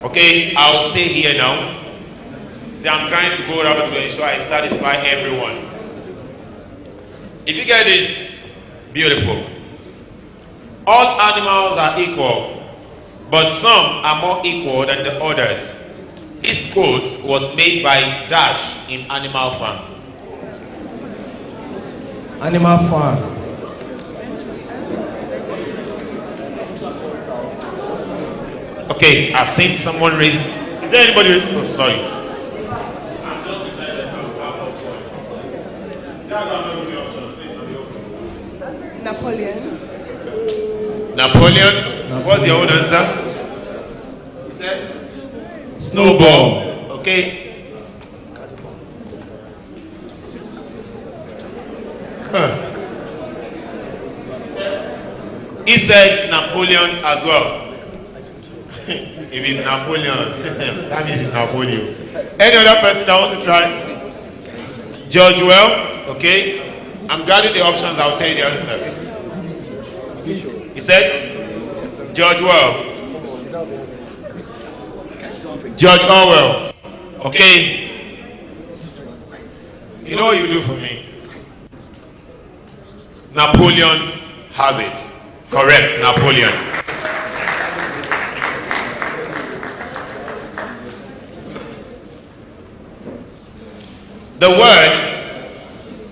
Okay, I'll stay here now. See, I'm trying to go around to ensure I satisfy everyone. If you get this, beautiful. All animals are equal, but some are more equal than the others. This quote was made by Dash in Animal Farm. Animal Farm. Okay, I've seen someone raise. Is there anybody? Oh, sorry. Napoleon. Napoleon. What's your own answer? Snowball. Okay. He said Napoleon as well. If it's Napoleon, that means it's Napoleon. Any other person that wants to try? Judge well, okay. I'm guarding the options, I'll tell you the answer. He said, Judge well. Judge Orwell. Okay. You know what you do for me? Napoleon has it. Correct, Napoleon.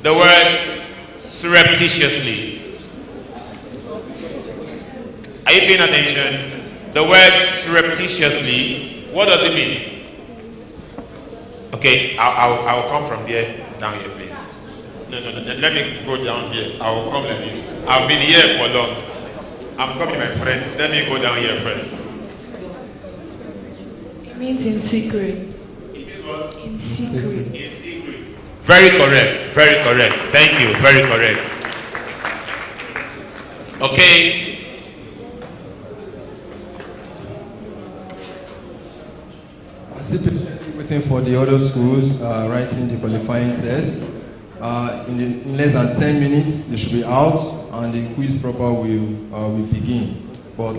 The word surreptitiously. Are you paying attention? The word surreptitiously, what does it mean? Okay, I'll come from here down here, please. No, let me go down here. I will come like this. I've been here for long. I'm coming, my friend. Let me go down here first. It means in secret. It means what? In secret. In secret. Very correct. Very correct. Thank you. Very correct. Okay. I'm still waiting for the other schools writing the qualifying test. In less than 10 minutes, they should be out, and the quiz proper will begin. But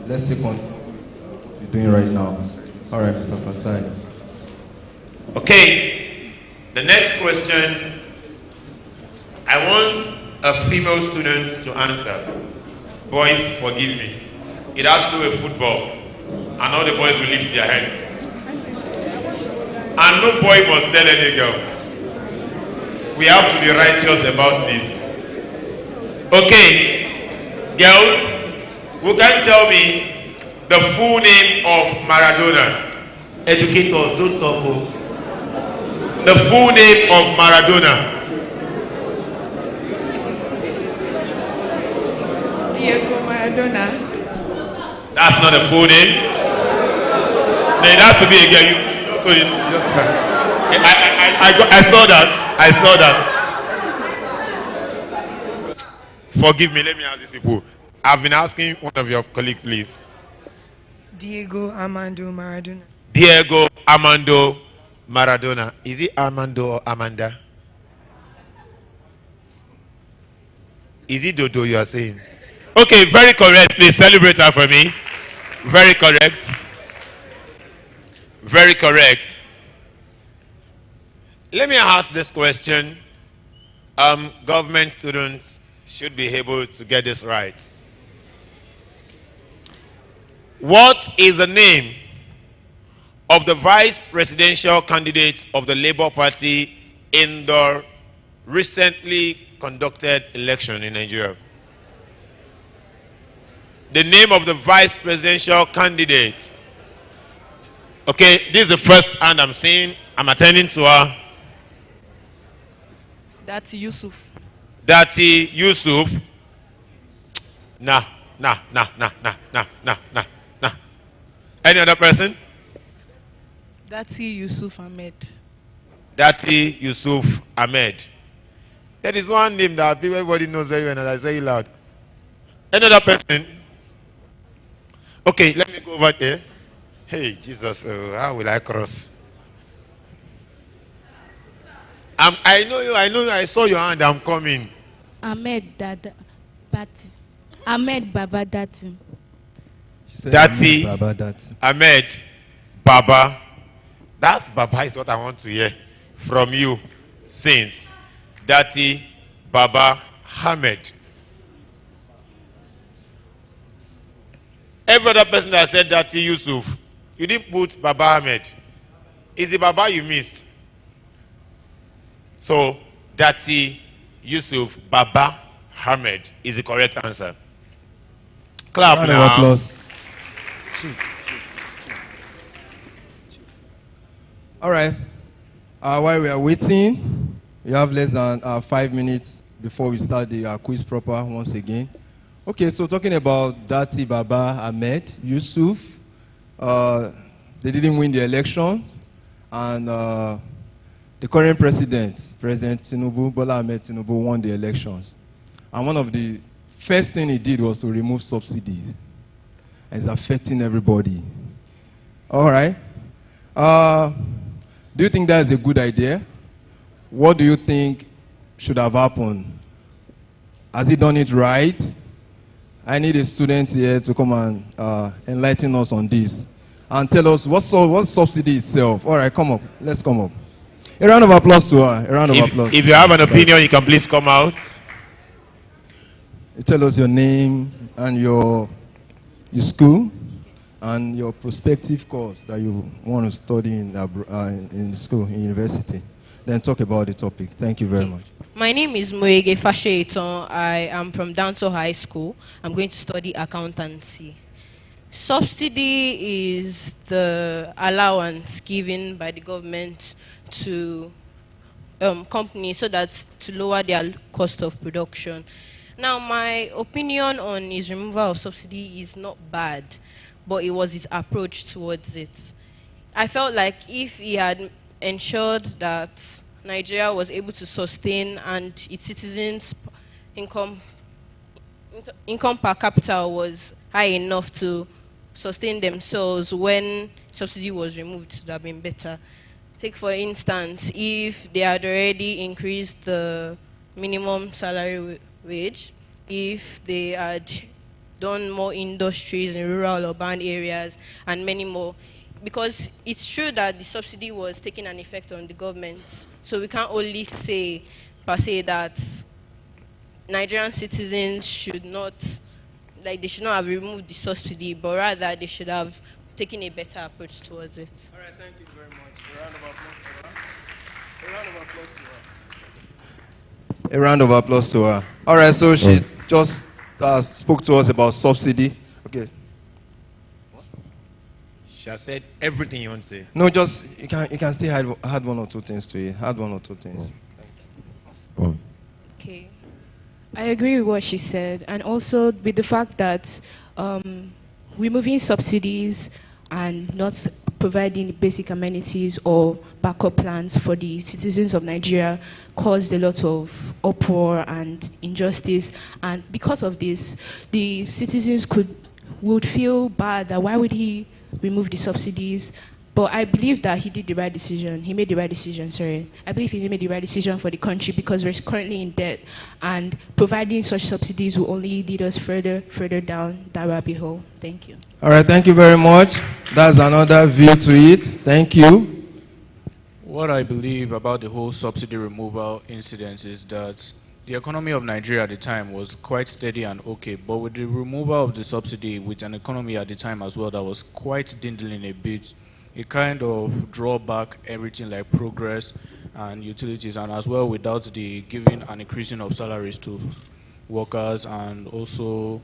let's take on what we're doing right now. All right, Mr. Fatai. Okay. The next question, I want a female student to answer. Boys, forgive me. It has to do with football, and all the boys will lift their hands. And no boy must tell any girl. We have to be righteous about this. Okay, girls, who can tell me the full name of Maradona? Educators, don't talk. The full name of Maradona. Diego Maradona. That's not the full name. No, it has to be a girl. I saw that. I saw that. Forgive me. Let me ask these people. I've been asking one of your colleagues, please. Diego Armando Maradona. Diego Armando Maradona. Is it Armando or Amanda? Is it Dodo you are saying? Okay, very correct. Please celebrate her for me. Very correct. Very correct. Let me ask this question. Government students should be able to get this right. What is the name of the vice presidential candidate of the Labour Party in the recently conducted election in Nigeria? The name of the vice presidential candidate. Okay, this is the first hand I'm seeing. I'm attending to her. That's Yusuf. Dati Yusuf. Nah. Any other person? Dati Yusuf Ahmed. Dati Yusuf Ahmed. There is one name that everybody knows very well, and I say it loud. Any other person? Okay, let me go over there. Hey, Jesus, how will I cross? I know you, I saw your hand, I'm coming. Ahmed Dada Bati. Ahmed Baba Dati. She said Dati Baba Dati. Ahmed. Baba. That Baba is what I want to hear from you since Dati Baba Ahmed. Every other person that said Dati Yusuf, you didn't put Baba Ahmed. It's the Baba you missed. So Dati Yusuf Baba Ahmed is the correct answer. Clap Round now. of applause. All right. While we are waiting, we have less than 5 minutes before we start the quiz proper once again. Okay, so talking about Dati Baba Ahmed Yusuf, they didn't win the election, and the current president, President Tinubu, Bola Ahmed Tinubu, won the elections. And one of the first thing he did was to remove subsidies. And it's affecting everybody. All right. Do you think that is a good idea? What do you think should have happened? Has he done it right? I need a student here to come and enlighten us on this and tell us what subsidy itself. All right, come up. Let's come up. A round of applause to her. A round of applause. If you have an opinion, you can please come out. You tell us your name and your school and your prospective course that you want to study in school, in university. Then talk about the topic. Thank you very much. My name is Moege Fasheton. I am from Danso High School. I'm going to study accountancy. Subsidy is the allowance given by the government to companies so that to lower their cost of production. Now, my opinion on his removal of subsidy is not bad, but it was his approach towards it. I felt like if he had ensured that Nigeria was able to sustain and its citizens' income per capita was high enough to sustain themselves when subsidy was removed, it would have been better. Take for instance, if they had already increased the minimum salary wage, if they had done more industries in rural urban areas and many more, because it's true that the subsidy was taking an effect on the government. So we can't only say, per se, that Nigerian citizens should not, they should not have removed the subsidy, but rather they should have taken a better approach towards it. All right, thank you very much. A round of applause to her. A round of applause to her. A round of applause to her. All right, so she just spoke to us about subsidy. Okay. She has said everything you want to say. No, just you can still add one or two things to it. Add one or two things. Okay. I agree with what she said, and also with the fact that removing subsidies and not providing basic amenities or backup plans for the citizens of Nigeria caused a lot of uproar and injustice. And because of this, the citizens would feel bad that why would he remove the subsidies. But I believe that he did the right decision. He made the right decision, sorry. I believe he made the right decision for the country because we're currently in debt, and providing such subsidies will only lead us further down that rabbit hole. Thank you. All right, thank you very much. That's another view to it. Thank you. What I believe about the whole subsidy removal incident is that the economy of Nigeria at the time was quite steady and okay, but with the removal of the subsidy, with an economy at the time as well that was quite dwindling a bit, it kind of draw back everything like progress and utilities, and as well without the giving and increasing of salaries to workers and also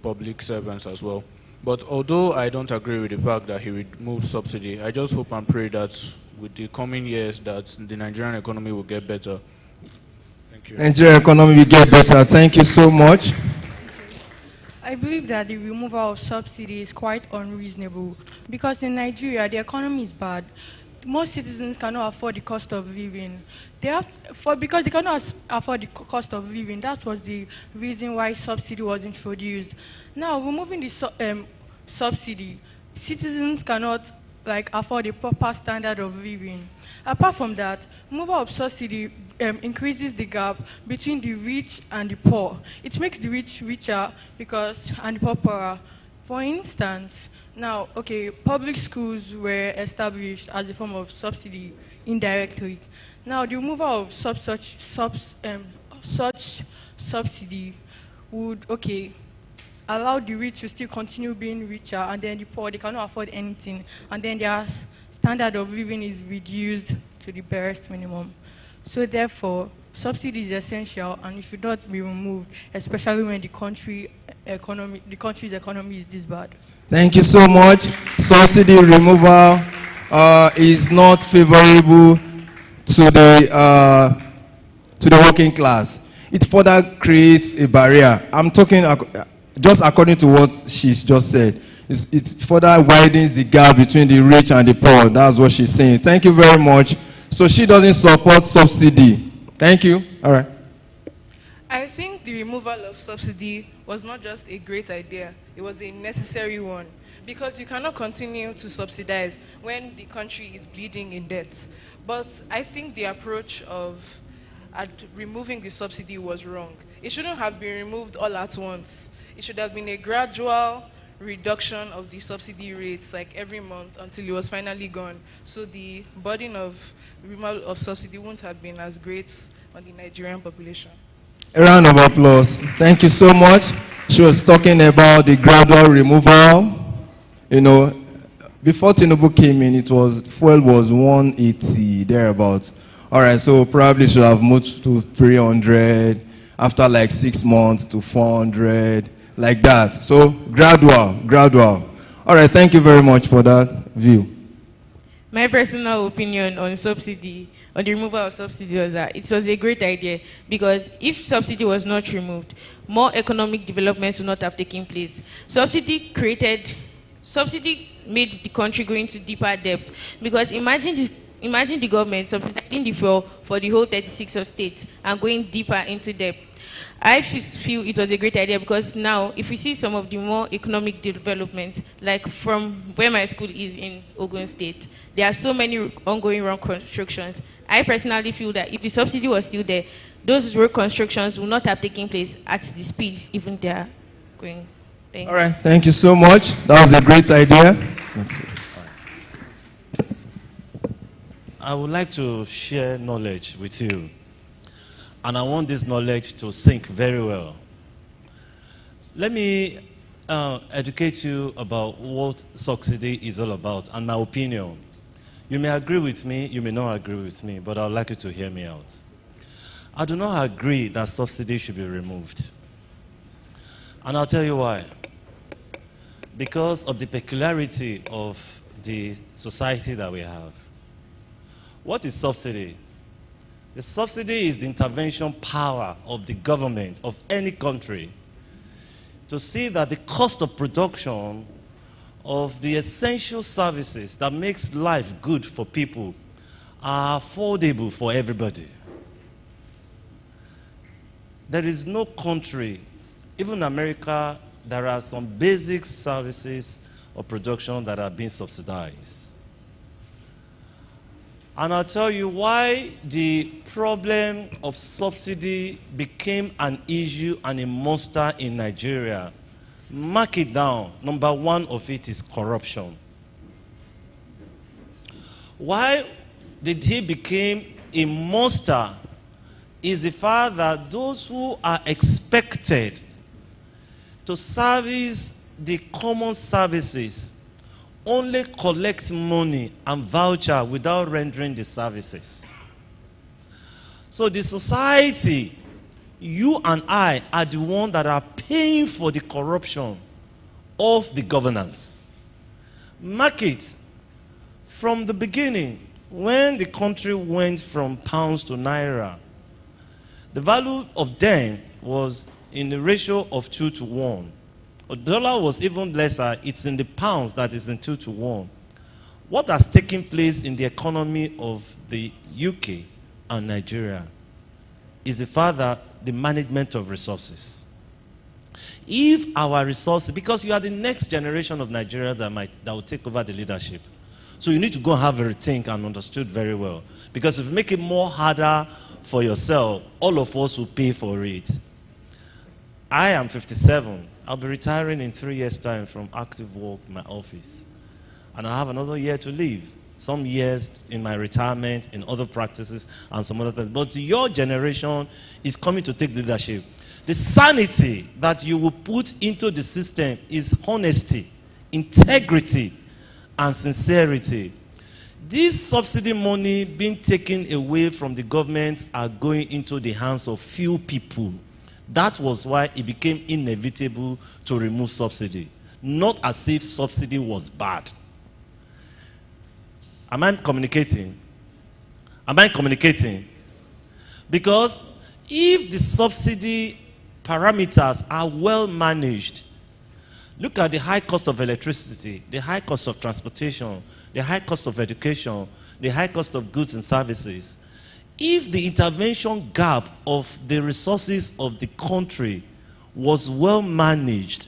public servants as well. But although I don't agree with the fact that he removed subsidy, I just hope and pray that with the coming years that the Nigerian economy will get better. Thank you. Nigerian economy will get better. Thank you so much. I believe that the removal of subsidy is quite unreasonable because in Nigeria, the economy is bad. Most citizens cannot afford the cost of living. Because they cannot afford the cost of living, that was the reason why subsidy was introduced. Now, removing the subsidy, citizens cannot afford a proper standard of living. Apart from that, removal of subsidy increases the gap between the rich and the poor. It makes the rich richer and the poor poorer. For instance, Now, okay, public schools were established as a form of subsidy indirectly. Now, the removal of such subsidy would, okay, allow the rich to still continue being richer, and then the poor, they cannot afford anything, and then their standard of living is reduced to the barest minimum. So therefore, subsidy is essential and it should not be removed, especially when the country's economy is this bad. Thank you so much. Subsidy removal is not favorable to the working class. It further creates a barrier. I'm talking just according to what she's just said. It further widens the gap between the rich and the poor. That's what she's saying. Thank you very much. So she doesn't support subsidy. Thank you. All right. I think the removal of subsidy was not just a great idea, it was a necessary one. Because you cannot continue to subsidize when the country is bleeding in debt. But I think the approach of removing the subsidy was wrong. It shouldn't have been removed all at once. It should have been a gradual reduction of the subsidy rates, like every month, until it was finally gone. So the burden of removal of subsidy wouldn't have been as great on the Nigerian population. A round of applause. Thank you so much. She was talking about the gradual removal. You know, before Tinubu came in, fuel was 180 thereabouts. All right, so probably should have moved to 300 after like 6 months to 400, like that. So gradual. All right, thank you very much for that view. My personal opinion on subsidy, on the removal of subsidy, was that it was a great idea, because if subsidy was not removed, more economic developments would not have taken place. Subsidy made the country go into deeper debt, because imagine the government subsidizing the fuel for the whole 36 states and going deeper into debt. I feel it was a great idea, because now, if we see some of the more economic developments, like from where my school is in Ogun State, there are so many ongoing road constructions. I personally feel that if the subsidy was still there, those road constructions would not have taken place at the speeds even they are going. Thanks. All right, thank you so much. That was a great idea. That's it. I would like to share knowledge with you. And I want this knowledge to sink very well. Let me educate you about what subsidy is all about and my opinion. You may agree with me, you may not agree with me, but I would like you to hear me out. I do not agree that subsidy should be removed. And I'll tell you why. Because of the peculiarity of the society that we have. What is subsidy? The subsidy is the intervention power of the government of any country to see that the cost of production of the essential services that makes life good for people are affordable for everybody. There is no country, even America, there are some basic services of production that are being subsidized. And I'll tell you why the problem of subsidy became an issue and a monster in Nigeria. Mark it down. Number one of it is corruption. Why did he become a monster is the fact that those who are expected to service the common services only collect money and voucher without rendering the services. So the society, you and I, are the ones that are paying for the corruption of the governance. Mark it. From the beginning, when the country went from pounds to naira, the value of them was in the ratio of 2 to 1. A dollar was even lesser. It's in the pounds that is in 2 to 1. What has taken place in the economy of the UK and Nigeria is the fact that the management of resources. If our resources, because you are the next generation of Nigerians that will take over the leadership. So you need to go and have a rethink and understood very well. Because if you make it more harder for yourself, all of us will pay for it. I am 57. I'll be retiring in 3 years' time from active work in my office. And I have another year to live. Some years in my retirement, in other practices, and some other things. But your generation is coming to take leadership. The sanity that you will put into the system is honesty, integrity, and sincerity. This subsidy money being taken away from the government are going into the hands of few people. That was why it became inevitable to remove subsidy. Not as if subsidy was bad. Am I communicating? Am I communicating? Because if the subsidy parameters are well managed, look at the high cost of electricity, the high cost of transportation, the high cost of education, the high cost of goods and services. If the intervention gap of the resources of the country was well managed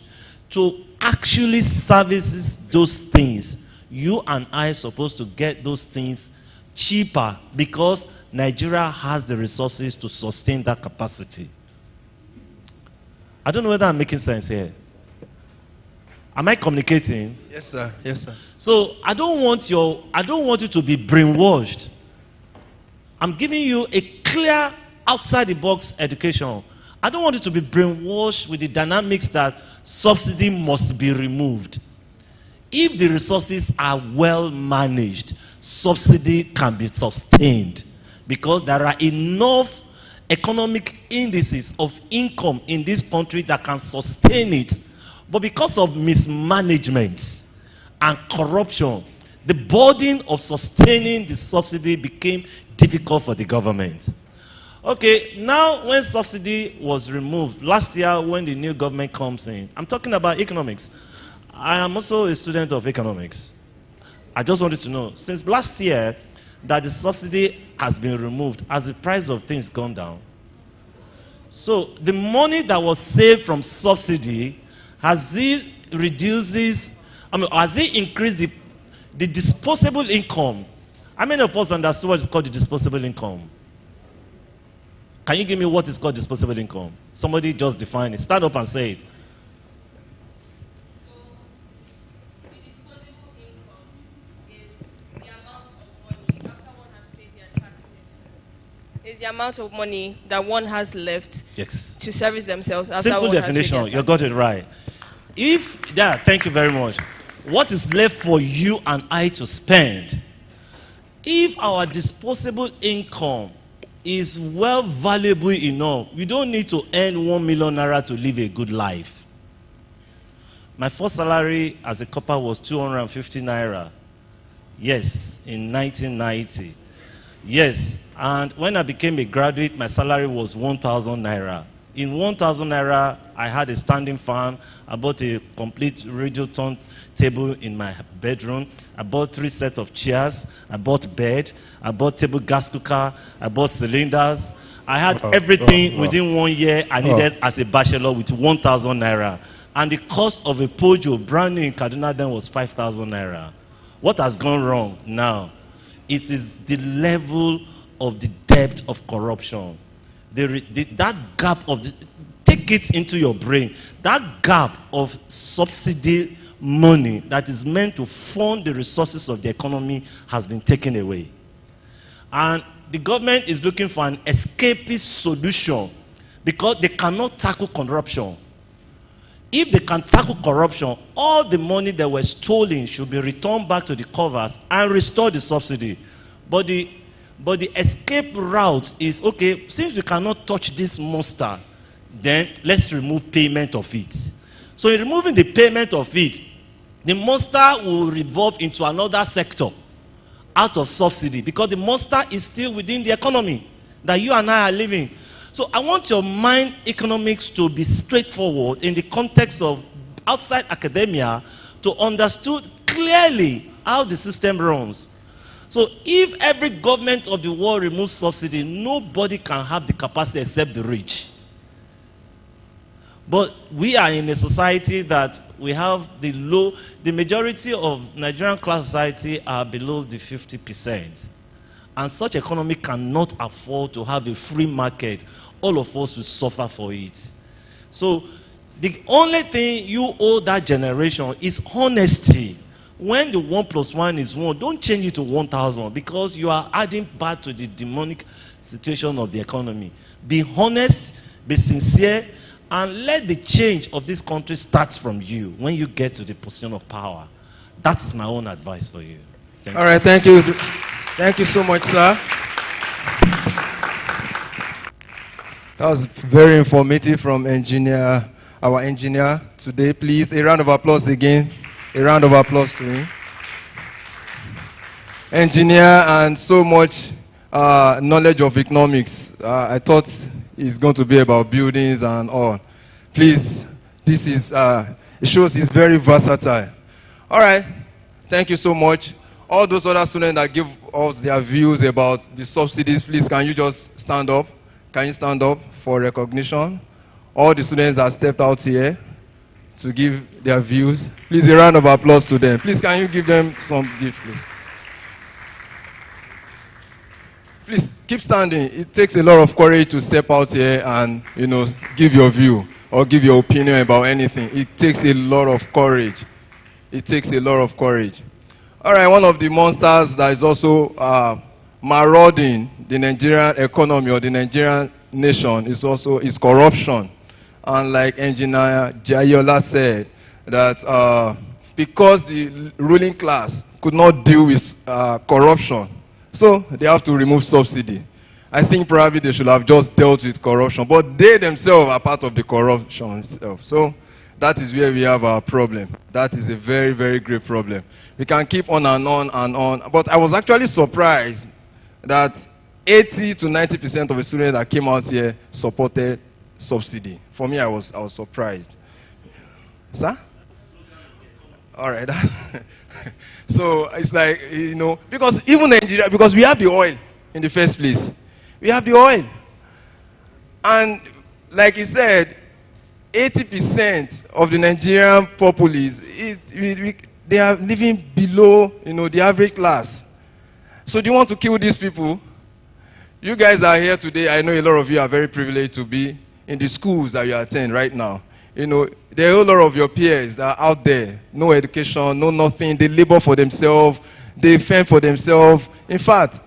to actually service those things, you and I are supposed to get those things cheaper because Nigeria has the resources to sustain that capacity. I don't know whether I'm making sense here. Am I communicating? Yes, sir. Yes, sir. So I don't want you to be brainwashed. I'm giving you a clear outside the box education. I don't want you to be brainwashed with the dynamics that subsidy must be removed. If the resources are well managed, subsidy can be sustained because there are enough economic indices of income in this country that can sustain it. But because of mismanagement and corruption, the burden of sustaining the subsidy became difficult for the government. Okay, now when subsidy was removed, last year when the new government comes in, I'm talking about economics. I am also a student of economics. I just wanted to know, since last year that the subsidy has been removed, has the price of things gone down? So the money that was saved from subsidy, has it increased the disposable income? How many of us understood what is called the disposable income? Can you give me what is called disposable income? Somebody just define it. Stand up and say it. Is the amount of money that one has left, yes, to service themselves after simple one definition, has paid their you got it right. Thank you very much. What is left for you and I to spend? If our disposable income is well valuable enough, we don't need to earn 1 million naira to live a good life. My first salary as a copper was 250 naira. Yes, in 1990. Yes, and when I became a graduate, my salary was 1,000 naira. In 1,000 naira, I had a standing fan. I bought a complete radio turntable in my bedroom. I bought 3 sets of chairs. I bought bed. I bought table gas cooker. I bought cylinders. I had everything within 1 year I needed as a bachelor with 1,000 naira. And the cost of a Pojo brand new in Kaduna then was 5,000 naira. What has gone wrong now? It is the level of the depth of corruption. That gap of take it into your brain. That gap of subsidy money that is meant to fund the resources of the economy has been taken away. And the government is looking for an escapist solution because they cannot tackle corruption. If they can tackle corruption, all the money that was stolen should be returned back to the covers and restore the subsidy. But the escape route is, okay, since we cannot touch this monster, then let's remove payment of it. So in removing the payment of it, the monster will revolve into another sector out of subsidy because the monster is still within the economy that you and I are living. So I want your mind economics to be straightforward in the context of outside academia to understand clearly how the system runs. So if every government of the world removes subsidy, nobody can have the capacity except the rich. But we are in a society that we have the majority of Nigerian class society are below the 50%. And such economy cannot afford to have a free market. All of us will suffer for it. So The only thing you owe that generation is honesty. When the 1 + 1 is 1, don't change it to 1,000 because you are adding bad to the demonic situation of the economy. Be honest, be sincere, and let the change of this country start from you when you get to the position of power. That's my own advice for you. All right, thank you. Thank you so much, sir. That was very informative from our engineer today. Please, a round of applause again. A round of applause to him. Engineer and so much knowledge of economics. I thought it's going to be about buildings and all. Please, this is, it shows he's very versatile. All right, thank you so much. All those other students that give us their views about the subsidies, please, can you just stand up? Can you stand up for recognition? All the students that stepped out here to give their views. Please, a round of applause to them. Please, can you give them some gift, please? Please, keep standing. It takes a lot of courage to step out here and, give your view or give your opinion about anything. It takes a lot of courage. It takes a lot of courage. All right, one of the monsters that is also marauding the Nigerian economy or the Nigerian nation is corruption. And like Engineer Jayola said, that because the ruling class could not deal with corruption, so they have to remove subsidy. I think probably they should have just dealt with corruption, but they themselves are part of the corruption itself. So that is where we have our problem. That is a very, very great problem. We can keep on and on and on. But I was actually surprised that 80 to 90% of the students that came out here supported subsidy. For me, I was surprised. Sir? All right. So it's like, because even Nigeria, because we have the oil in the first place. We have the oil. And like he said, 80% of the Nigerian populace, they are living below, the average class. So do you want to kill these people? You guys are here today. I know a lot of you are very privileged to be in the schools that you attend right now. There are a lot of your peers that are out there. No education, no nothing. They labor for themselves. They fend for themselves. In fact,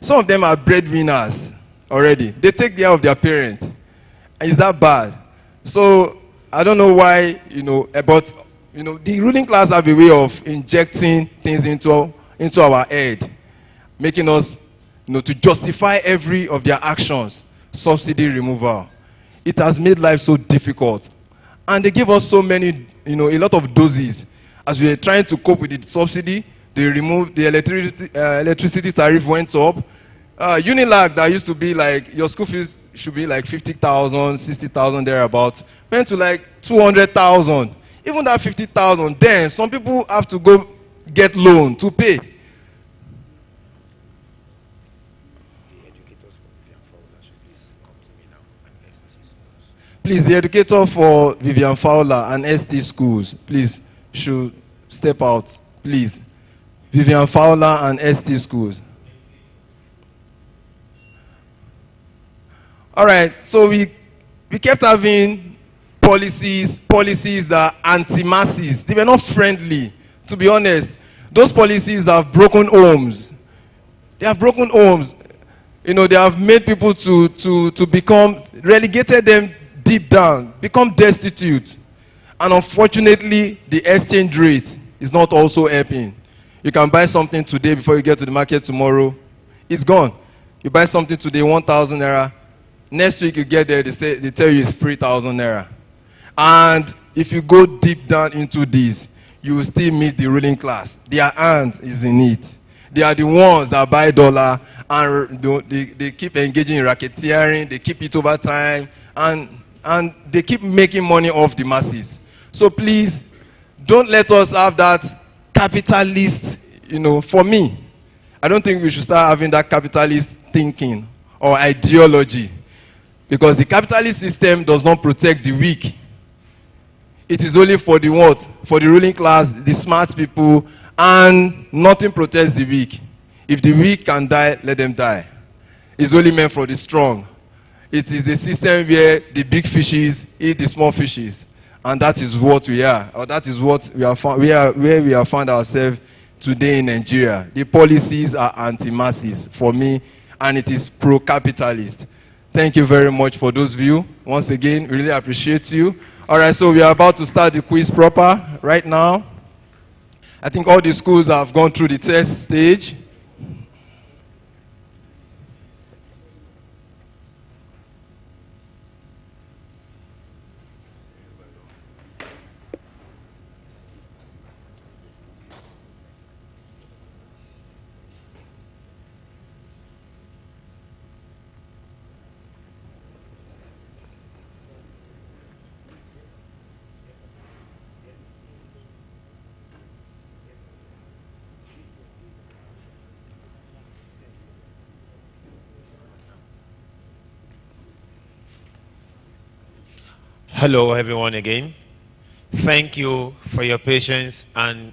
some of them are breadwinners already. They take care of their parents. Is that bad? So I don't know why, but the ruling class have a way of injecting things into our head, making us, to justify every of their actions. Subsidy removal. It has made life so difficult. And they give us so many, a lot of doses. As we are trying to cope with the subsidy, they removed the electricity tariff went up. Unilag that used to be like, your school fees should be like 50,000, 60,000 thereabouts, went to like 200,000. Even that 50,000, then some people have to go get loan to pay. Please, the educator for Vivian Fowler and ST schools, please, should step out, please. Vivian Fowler and ST schools. All right, so we kept having policies that are anti-masses. They were not friendly, to be honest. Those policies have broken homes. They have broken homes. They have made people to become, relegated them deep down, become destitute. And unfortunately, the exchange rate is not also helping. You can buy something today before you get to the market tomorrow. It's gone. You buy something today, 1,000 naira. Next week you get there, they tell you it's 3,000 naira. And if you go deep down into this, you will still meet the ruling class. Their hand is in it. They are the ones that buy dollar and they keep engaging in racketeering, they keep it over time, and they keep making money off the masses. So please, don't let us have that capitalist, for me, I don't think we should start having that capitalist thinking or ideology. Because the capitalist system does not protect the weak. It is only for the what? For the ruling class, the smart people, and nothing protects the weak. If the weak can die, let them die. It's only meant for the strong. It is a system where the big fishes eat the small fishes. and that is what we are, or that is what we are found, where we have found ourselves today in Nigeria. The policies are anti-masses for me, and it is pro-capitalist. Thank you very much for those views. Once again, really appreciate you. All right, so we are about to start the quiz proper right now. I think all the schools have gone through the test stage. Hello, everyone, again. Thank you for your patience and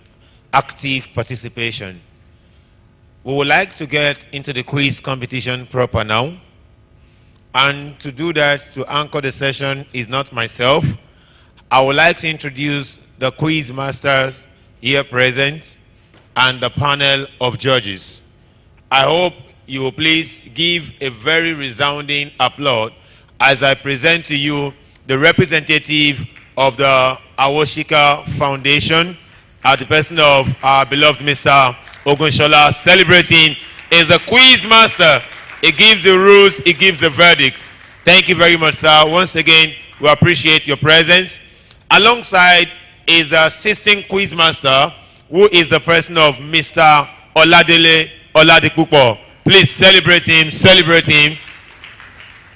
active participation. We would like to get into the quiz competition proper now. And to do that, to anchor the session, is not myself. I would like to introduce the quiz masters here present and the panel of judges. I hope you will please give a very resounding applause as I present to you the representative of the Awosika Foundation, at the person of our beloved Mr. Ogunshola, celebrating is a quiz master. He gives the rules, he gives the verdicts. Thank you very much, sir. Once again, we appreciate your presence. Alongside is the assistant quiz master, who is the person of Mr. Oladele Oladipupo. Please celebrate him, celebrate him.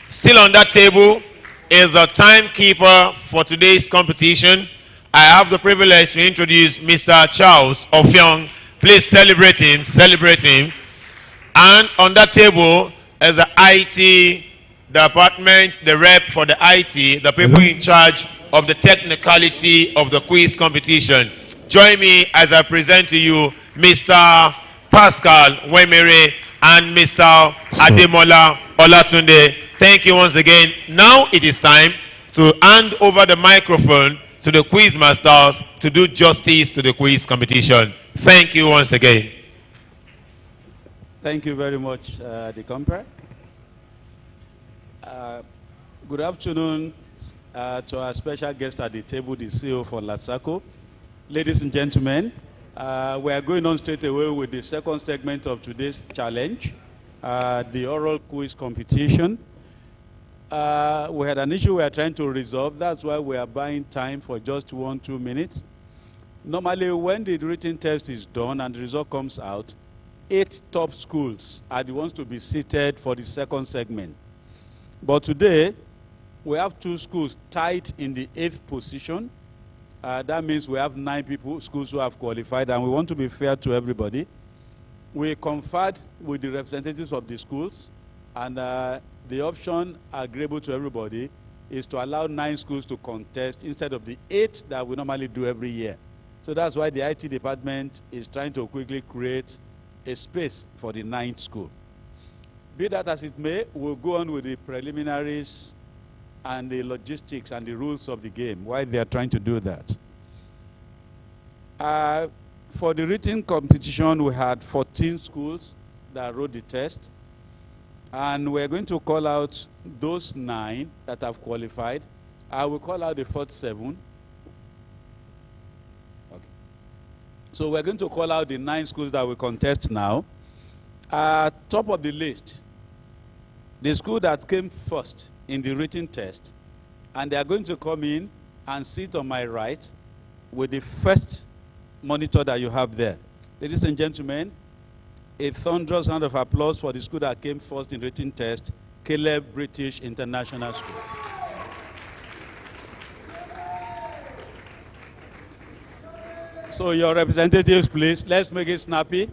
Still on that table is the timekeeper for today's competition. I have the privilege to introduce Mr. Charles Ofyong. Please celebrate him, celebrate him. And on that table is the IT department, the rep for the IT, the people in charge of the technicality of the quiz competition. Join me as I present to you Mr. Pascal Wemere and Mr. Ademola Olatunde. Thank you once again. Now it is time to hand over the microphone to the quiz masters to do justice to the quiz competition. Thank you once again. Thank you very much, the compere. Good afternoon to our special guest at the table, the CEO for LASACO. Ladies and gentlemen, we are going on straight away with the second segment of today's challenge, the oral quiz competition. We had an issue we are trying to resolve. That's why we are buying time for just 1-2 minutes. Normally, when the written test is done and the result comes out, 8 top schools are the ones to be seated for the second segment. But today, we have 2 schools tied in the 8th position. That means we have 9 schools who have qualified, and we want to be fair to everybody. We conferred with the representatives of the schools, and the option agreeable to everybody is to allow 9 schools to contest instead of the 8 that we normally do every year. So that's why the IT department is trying to quickly create a space for the 9th school. Be that as it may, we'll go on with the preliminaries and the logistics and the rules of the game while they are trying to do that. For the written competition, we had 14 schools that wrote the test. And we're going to call out those 9 that have qualified. I will call out the first 7. Okay. So we're going to call out the 9 schools that will contest now. Top of the list, the school that came first in the written test, and they are going to come in and sit on my right with the first monitor that you have there. Ladies and gentlemen, a thunderous round of applause for the school that came first in written test, Caleb British International School. So your representatives, please, let's make it snappy.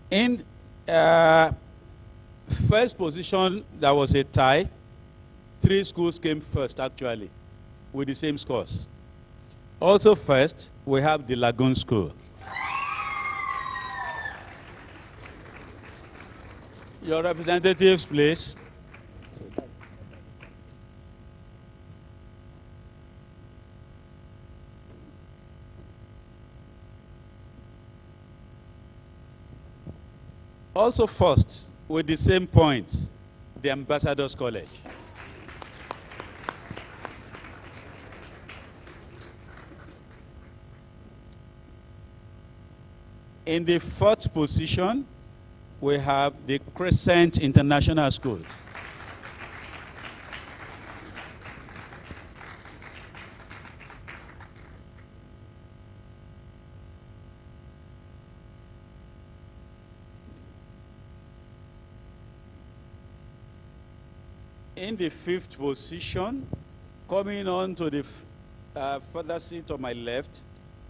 In first position, there was a tie. 3 schools came first, actually, with the same scores. Also first, we have the Lagoon School. Your representatives, please. Also first, with the same point, the Ambassadors College. In the fourth position, we have the Chrisland International School. In the fifth position, coming on to the further seat on my left,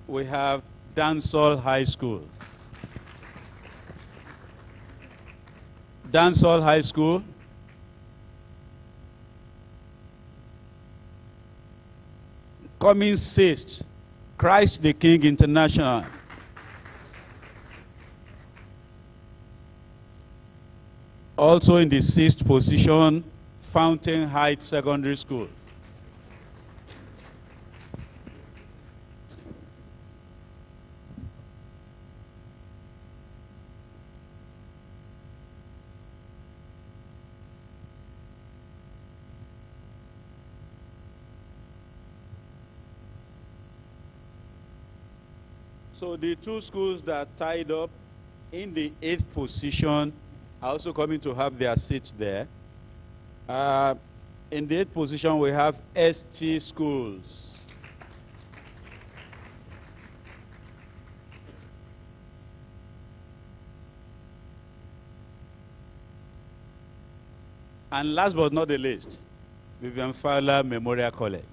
we have Dancehall High School. Dancehall High School. Coming sixth, Christ the King International. Also in the sixth position, Fountain Heights Secondary School. So the two schools that tied up in the eighth position are also coming to have their seats there. In the eighth position, we have ST schools. And last but not the least, Vivian Fowler Memorial College.